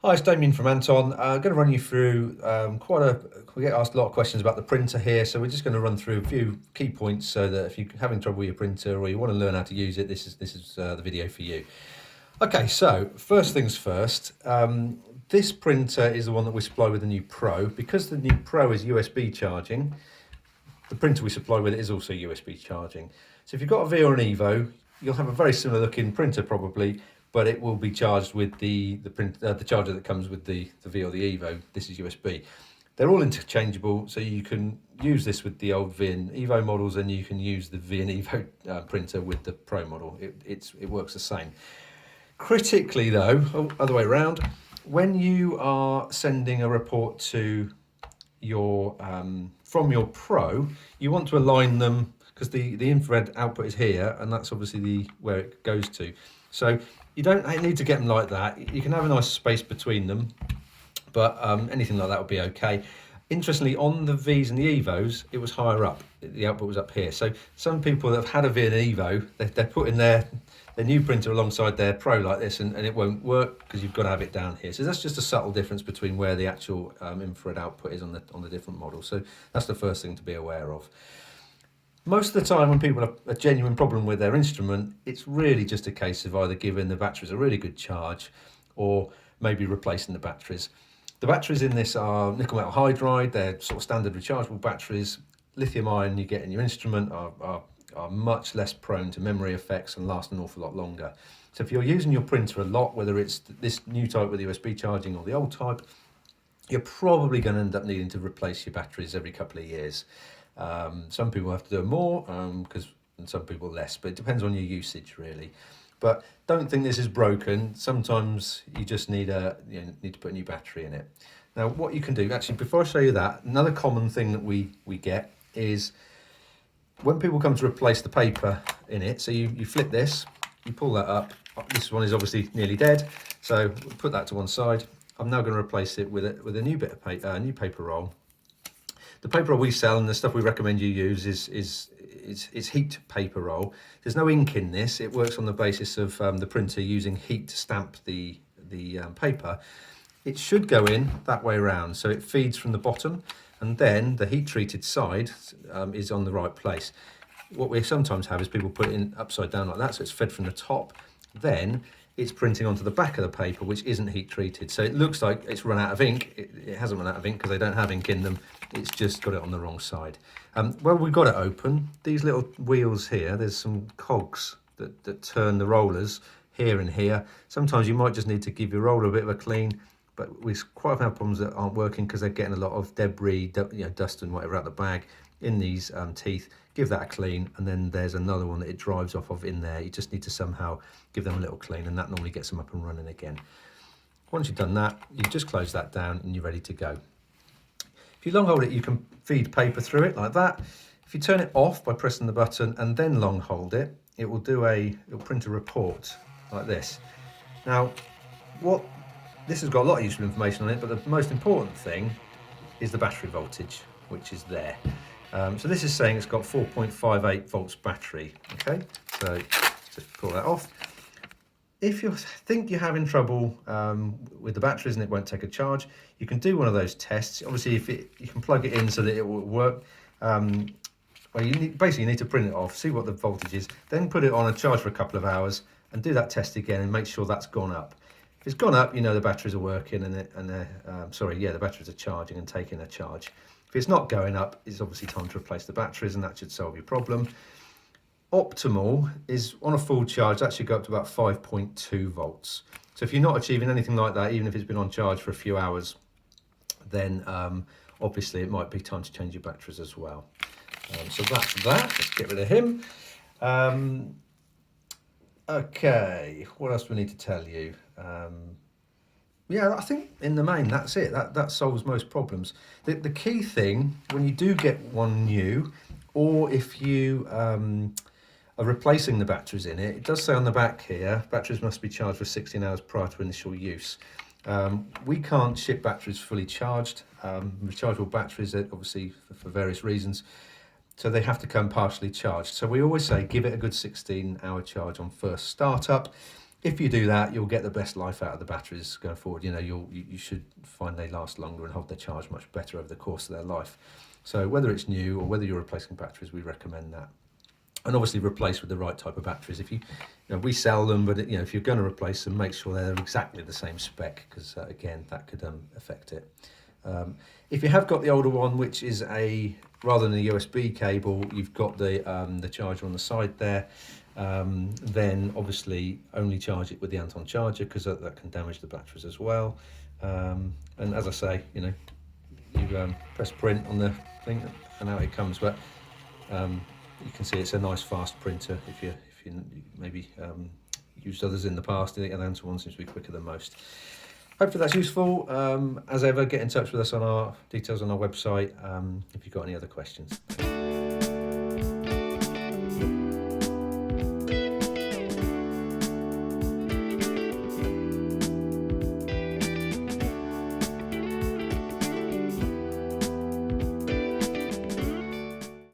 Hi, it's Damien from Anton. I'm going to run you through we get asked a lot of questions about the printer here, so we're just going to run through a few key points so that if you're having trouble with your printer or you want to learn how to use it, this is the video for you. Okay, so first things first, this printer is the one that we supply with the new Pro. Because the new Pro is USB charging, the printer we supply with it is also USB charging. So if you've got a V or an Evo, you'll have a very similar looking printer probably, but it will be charged with the charger that comes with the V or the Evo. This is USB. They're all interchangeable, so you can use this with the old V and Evo models, and you can use the V and Evo printer with the Pro model. It works the same. Critically though, other way around, when you are sending a report to your from your Pro, you want to align them because the infrared output is here, and that's obviously where it goes to. So you don't need to get them like that. You can have a nice space between them, but anything like that would be okay. Interestingly, on the Vs and the Evos, it was higher up. The output was up here. So some people that have had a V and an Evo, they're putting their new printer alongside their Pro like this, and it won't work because you've got to have it down here. So that's just a subtle difference between where the actual infrared output is on the different models. So that's the first thing to be aware of. Most of the time when people have a genuine problem with their instrument, it's really just a case of either giving the batteries a really good charge or maybe replacing the batteries. The batteries in this are nickel metal hydride. They're sort of standard rechargeable batteries. Lithium ion you get in your instrument are much less prone to memory effects and last an awful lot longer. So if you're using your printer a lot, whether it's this new type with USB charging or the old type, you're probably going to end up needing to replace your batteries every couple of years. Some people have to do more and some people less, but it depends on your usage really. But don't think this is broken. Sometimes you just need to put a new battery in it. Now what you can do, actually before I show you that, another common thing that we get is when people come to replace the paper in it, so you flip this, you pull that up. This one is obviously nearly dead, so we'll put that to one side. I'm now going to replace it with a new bit of paper, new paper roll. The paper roll we sell and the stuff we recommend you use is heat paper roll. There's no ink in this. It works on the basis of the printer using heat to stamp the paper. It should go in that way around, so it feeds from the bottom, and then the heat treated side is on the right place. What we sometimes have is people put it in upside down like that, so it's fed from the top. Then it's printing onto the back of the paper, which isn't heat treated. So it looks like it's run out of ink. It hasn't run out of ink because they don't have ink in them. It's just got it on the wrong side. Well, we've got it open. These little wheels here, there's some cogs that turn the rollers here and here. Sometimes you might just need to give your roller a bit of a clean, but we quite often have problems that aren't working because they're getting a lot of debris, dust and whatever out the bag in these teeth. Give that a clean, and then there's another one that it drives off of in there. You just need to somehow give them a little clean, and that normally gets them up and running again. Once you've done that, you just close that down and you're ready to go. If you long hold it, you can feed paper through it like that. If you turn it off by pressing the button and then long hold it, it'll print a report like this. Now, this has got a lot of useful information on it, but the most important thing is the battery voltage, which is there. So this is saying it's got 4.58 volts battery. Okay, so just pull that off. If you think you're having trouble with the batteries and it won't take a charge, you can do one of those tests. Obviously, you can plug it in so that it will work. Well, you need to print it off, see what the voltage is, then put it on a charge for a couple of hours and do that test again and make sure that's gone up. If it's gone up, you know the batteries are working the batteries are charging and taking a charge. If it's not going up, it's obviously time to replace the batteries, and that should solve your problem. Optimal is on a full charge, that should go up to about 5.2 volts. So if you're not achieving anything like that, even if it's been on charge for a few hours, then obviously it might be time to change your batteries as well. So that's that. Let's get rid of him. Okay, what else do we need to tell you? Yeah, I think in the main that's it. That solves most problems. The key thing when you do get one new, or if you are replacing the batteries in it, it does say on the back here, batteries must be charged for 16 hours prior to initial use. We can't ship batteries fully charged. Rechargeable batteries, obviously for various reasons, so they have to come partially charged. So we always say give it a good 16-hour charge on first startup. If you do that, you'll get the best life out of the batteries going forward. You know, you should find they last longer and hold their charge much better over the course of their life. So whether it's new or whether you're replacing batteries, we recommend that. And obviously replace with the right type of batteries. If you know, we sell them, but if you're going to replace them, make sure they're exactly the same spec, because again, that could affect it. If you have got the older one, which is rather than a USB cable, you've got the charger on the side there. Then obviously only charge it with the Anton charger, because that can damage the batteries as well. And as I say, you press print on the thing and out it comes. But you can see it's a nice fast printer. If you maybe used others in the past, the Anton one seems to be quicker than most. Hopefully that's useful. As ever, get in touch with us on our details on our website if you've got any other questions.